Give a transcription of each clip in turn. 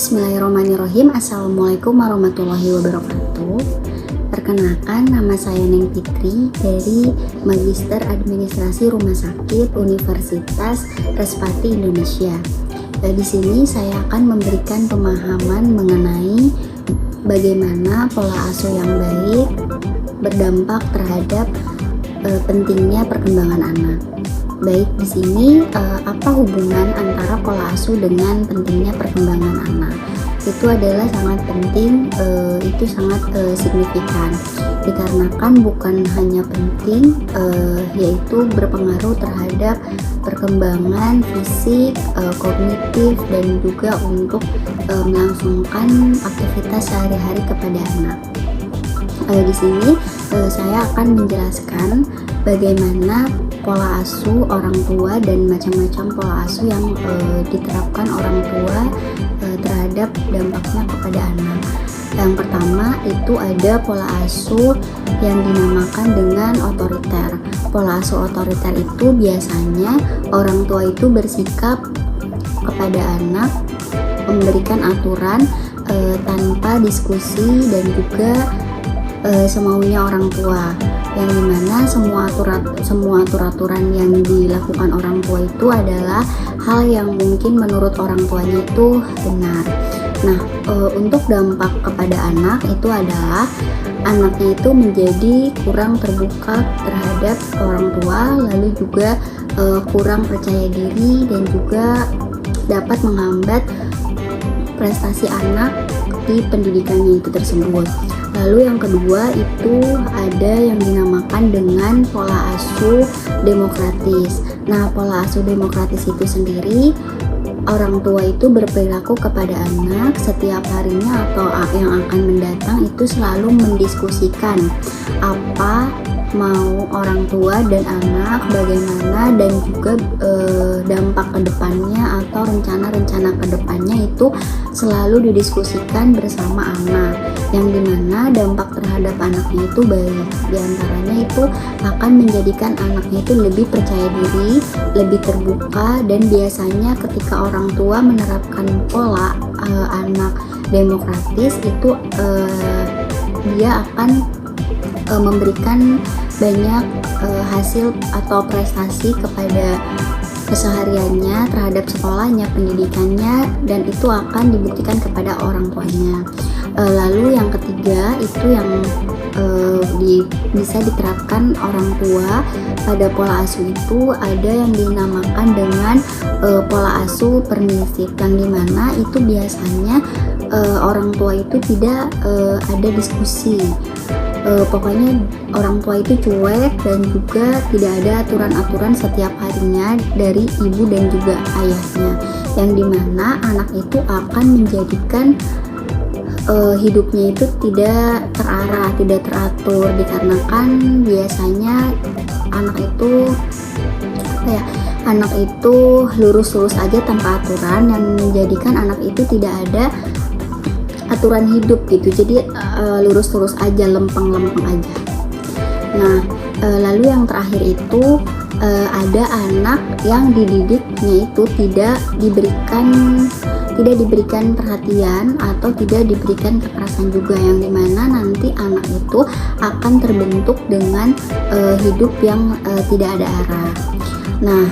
Bismillahirrahmanirrahim. Assalamualaikum warahmatullahi wabarakatuh. Perkenalkan, nama saya Neng Fitri dari Magister Administrasi Rumah Sakit Universitas Respati Indonesia. Di sini saya akan memberikan pemahaman mengenai bagaimana pola asuh yang baik berdampak terhadap pentingnya perkembangan anak. Baik, di sini apa hubungan antara pola asuh dengan pentingnya perkembangan anak? Itu adalah sangat penting, itu sangat signifikan. Dikarenakan bukan hanya penting, yaitu berpengaruh terhadap perkembangan fisik, kognitif, dan juga untuk melangsungkan aktivitas sehari-hari kepada anak. Di sini saya akan menjelaskan bagaimana pola asuh orang tua dan macam-macam pola asuh yang diterapkan orang tua terhadap dampaknya kepada anak. Yang pertama itu ada pola asuh yang dinamakan dengan otoriter. Pola asuh otoriter itu biasanya orang tua itu bersikap kepada anak, memberikan aturan tanpa diskusi dan juga semaunya orang tua, yang dimana semua aturan yang dilakukan orang tua itu adalah hal yang mungkin menurut orang tuanya itu benar. Nah, untuk dampak kepada anak itu adalah anaknya itu menjadi kurang terbuka terhadap orang tua, lalu juga kurang percaya diri dan juga dapat menghambat prestasi anak di pendidikannya itu tersebut. Lalu yang kedua itu ada yang dinamakan dengan pola asuh demokratis. Nah, pola asuh demokratis itu sendiri, orang tua itu berperilaku kepada anak setiap harinya atau yang akan mendatang itu selalu mendiskusikan apa mau orang tua dan anak, bagaimana dan juga dampak kedepannya atau rencana-rencana kedepannya itu selalu didiskusikan bersama anak, yang dimana dampak terhadap anaknya itu baik. Di antaranya itu akan menjadikan anaknya itu lebih percaya diri, lebih terbuka, dan biasanya ketika orang tua menerapkan pola anak demokratis itu dia akan memberikan banyak hasil atau prestasi kepada kesehariannya terhadap sekolahnya, pendidikannya, dan itu akan dibuktikan kepada orang tuanya. Lalu yang ketiga itu yang bisa diterapkan orang tua pada pola asuh itu ada yang dinamakan dengan pola asuh permisif, yang dimana itu biasanya orang tua itu tidak ada diskusi. Pokoknya orang tua itu cuek dan juga tidak ada aturan-aturan setiap harinya dari ibu dan juga ayahnya, yang dimana anak itu akan menjadikan hidupnya itu tidak terarah, tidak teratur, dikarenakan biasanya anak itu lurus-lurus aja tanpa aturan, yang menjadikan anak itu tidak ada aturan hidup gitu, jadi lurus-lurus aja, lempeng-lempeng aja. Nah, lalu yang terakhir itu ada anak yang dididiknya itu tidak diberikan perhatian atau tidak diberikan kekerasan juga, yang dimana nanti anak itu akan terbentuk dengan hidup yang tidak ada arah. Nah,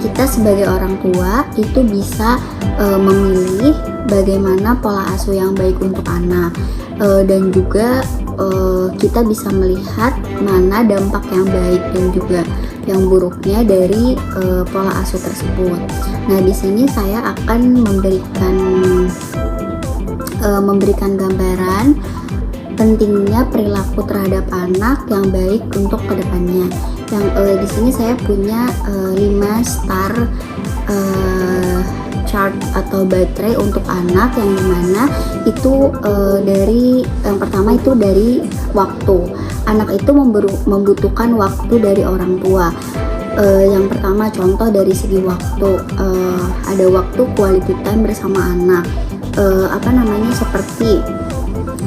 kita sebagai orang tua itu bisa memilih bagaimana pola asuh yang baik untuk anak, dan juga kita bisa melihat mana dampak yang baik dan juga yang buruknya dari pola asuh tersebut. Nah, di sini saya akan memberikan gambaran pentingnya perilaku terhadap anak yang baik untuk kedepannya. Yang di sini saya punya 5 star chart atau baterai untuk anak, yang dimana itu dari yang pertama itu dari waktu. Anak itu membutuhkan waktu dari orang tua. Yang pertama contoh dari segi waktu, ada waktu quality time bersama anak, seperti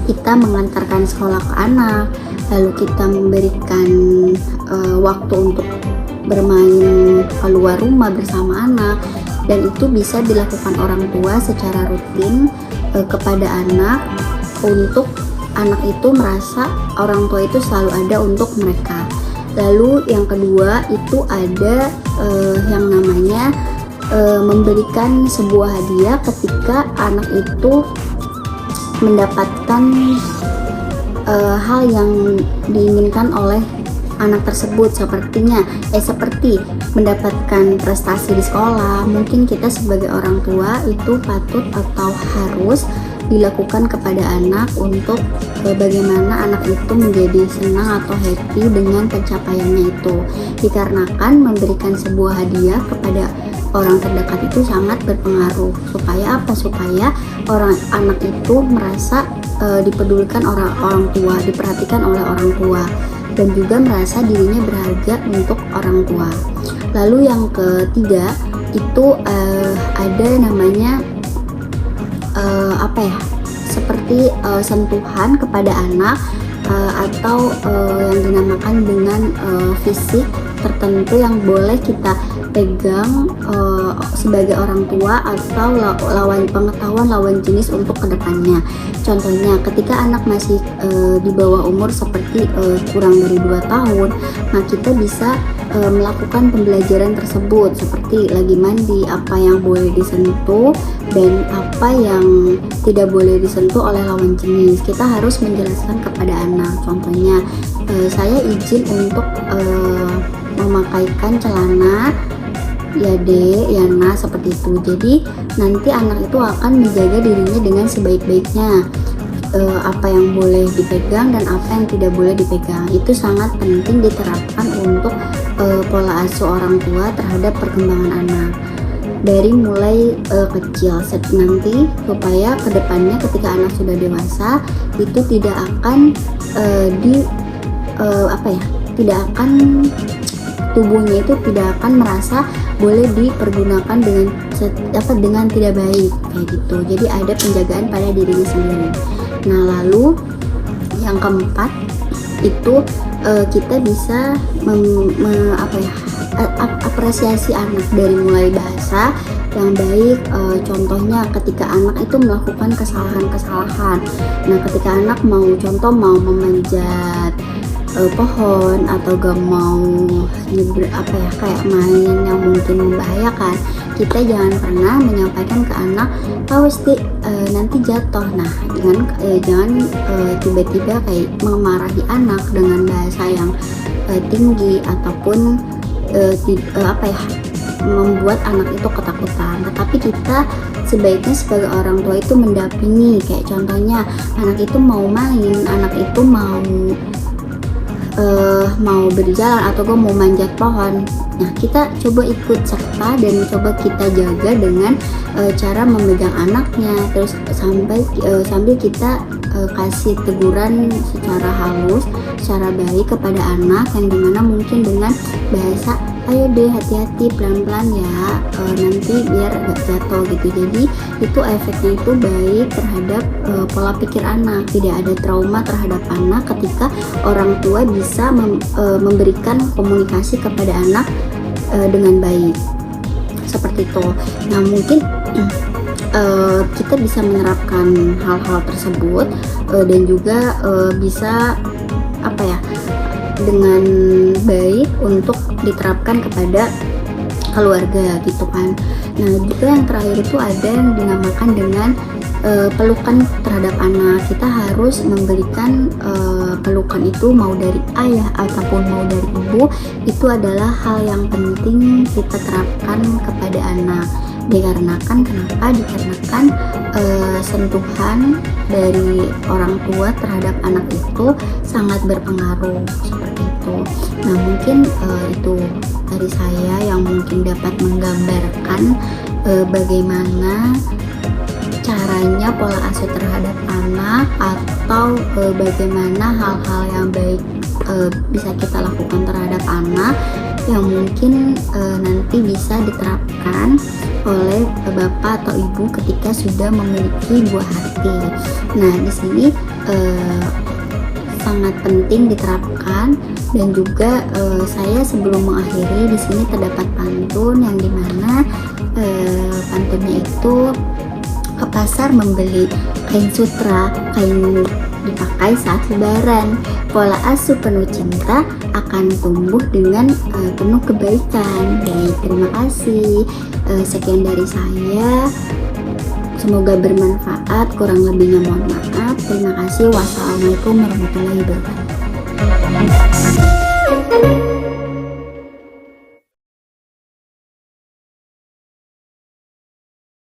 kita mengantarkan sekolah ke anak, lalu kita memberikan waktu untuk bermain keluar rumah bersama anak, dan itu bisa dilakukan orang tua secara rutin kepada anak, untuk anak itu merasa orang tua itu selalu ada untuk mereka. Lalu yang kedua itu ada yang namanya memberikan sebuah hadiah ketika anak itu mendapatkan hal yang diinginkan oleh anak tersebut, seperti mendapatkan prestasi di sekolah. Mungkin kita sebagai orang tua itu patut atau harus dilakukan kepada anak untuk bagaimana anak itu menjadi senang atau happy dengan pencapaiannya itu, dikarenakan memberikan sebuah hadiah kepada orang terdekat itu sangat berpengaruh. Supaya apa? Supaya anak itu merasa dipedulikan orang tua, diperhatikan oleh orang tua, dan juga merasa dirinya berharga untuk orang tua. Lalu yang ketiga itu ada namanya seperti sentuhan kepada anak, atau yang dinamakan dengan fisik tertentu yang boleh kita pegang sebagai orang tua, atau lawan jenis untuk kedepannya. Contohnya ketika anak masih di bawah umur seperti kurang dari 2 tahun, nah kita bisa melakukan pembelajaran tersebut, seperti lagi mandi, apa yang boleh disentuh dan apa yang tidak boleh disentuh oleh lawan jenis. Kita harus menjelaskan kepada anak. Contohnya saya izin untuk memakaikan celana ya dek, ya nah, seperti itu. Jadi nanti anak itu akan menjaga dirinya dengan sebaik-baiknya. Apa yang boleh dipegang dan apa yang tidak boleh dipegang itu sangat penting diterapkan untuk pola asuh orang tua terhadap perkembangan anak dari mulai kecil nanti, supaya kedepannya ketika anak sudah dewasa itu tidak akan tubuhnya itu tidak akan merasa boleh dipergunakan dengan tidak baik kayak gitu. Jadi ada penjagaan pada dirinya sendiri. Nah, lalu yang keempat itu kita bisa apresiasi anak dari mulai bahasa yang baik. Contohnya ketika anak itu melakukan kesalahan. Nah, ketika anak mau memanjat pohon atau gak mau kayak main yang mungkin membahayakan, kita jangan pernah menyampaikan ke anak pasti nanti jatuh. Nah, jangan tiba-tiba kayak memarahi anak dengan bahasa yang tinggi ataupun membuat anak itu ketakutan. Tetapi kita sebaiknya sebagai orang tua itu mendampingi. Kayak contohnya anak itu mau main, anak itu mau berjalan atau mau manjat pohon. Nah, kita coba ikut serta dan coba kita jaga dengan cara memegang anaknya, terus sambil kita kasih teguran secara halus, secara baik kepada anak, yang dimana mungkin dengan bahasa ayo deh hati-hati pelan-pelan ya, nanti biar gak jatuh gitu. Jadi itu efeknya itu baik terhadap pola pikir anak, tidak ada trauma terhadap anak ketika orang tua bisa memberikan komunikasi kepada anak dengan baik seperti itu. Nah, mungkin kita bisa menerapkan hal-hal tersebut dan juga bisa dengan baik untuk diterapkan kepada keluarga gitu kan. Nah, juga yang terakhir itu ada yang dinamakan dengan pelukan terhadap anak. Kita harus memberikan pelukan itu mau dari ayah ataupun mau dari ibu. Itu adalah hal yang penting kita terapkan kepada anak. Dikarenakan sentuhan dari orang tua terhadap anak itu sangat berpengaruh seperti itu. Nah, mungkin itu dari saya yang mungkin dapat menggambarkan bagaimana caranya pola asuh terhadap anak, atau bagaimana hal-hal yang baik bisa kita lakukan terhadap anak yang mungkin nanti bisa diterapkan oleh bapak atau ibu ketika sudah memiliki buah hati. Nah, di sini sangat penting diterapkan Dan juga saya sebelum mengakhiri di sini terdapat pantun yang dimana pantunnya itu ke pasar membeli kain sutra, kain dipakai saat lebaran. Pola asuh penuh cinta akan tumbuh dengan penuh kebaikan. Baik, terima kasih. Sekian dari saya. Semoga bermanfaat. Kurang lebihnya mohon maaf. Terima kasih. Wassalamualaikum warahmatullahi wabarakatuh.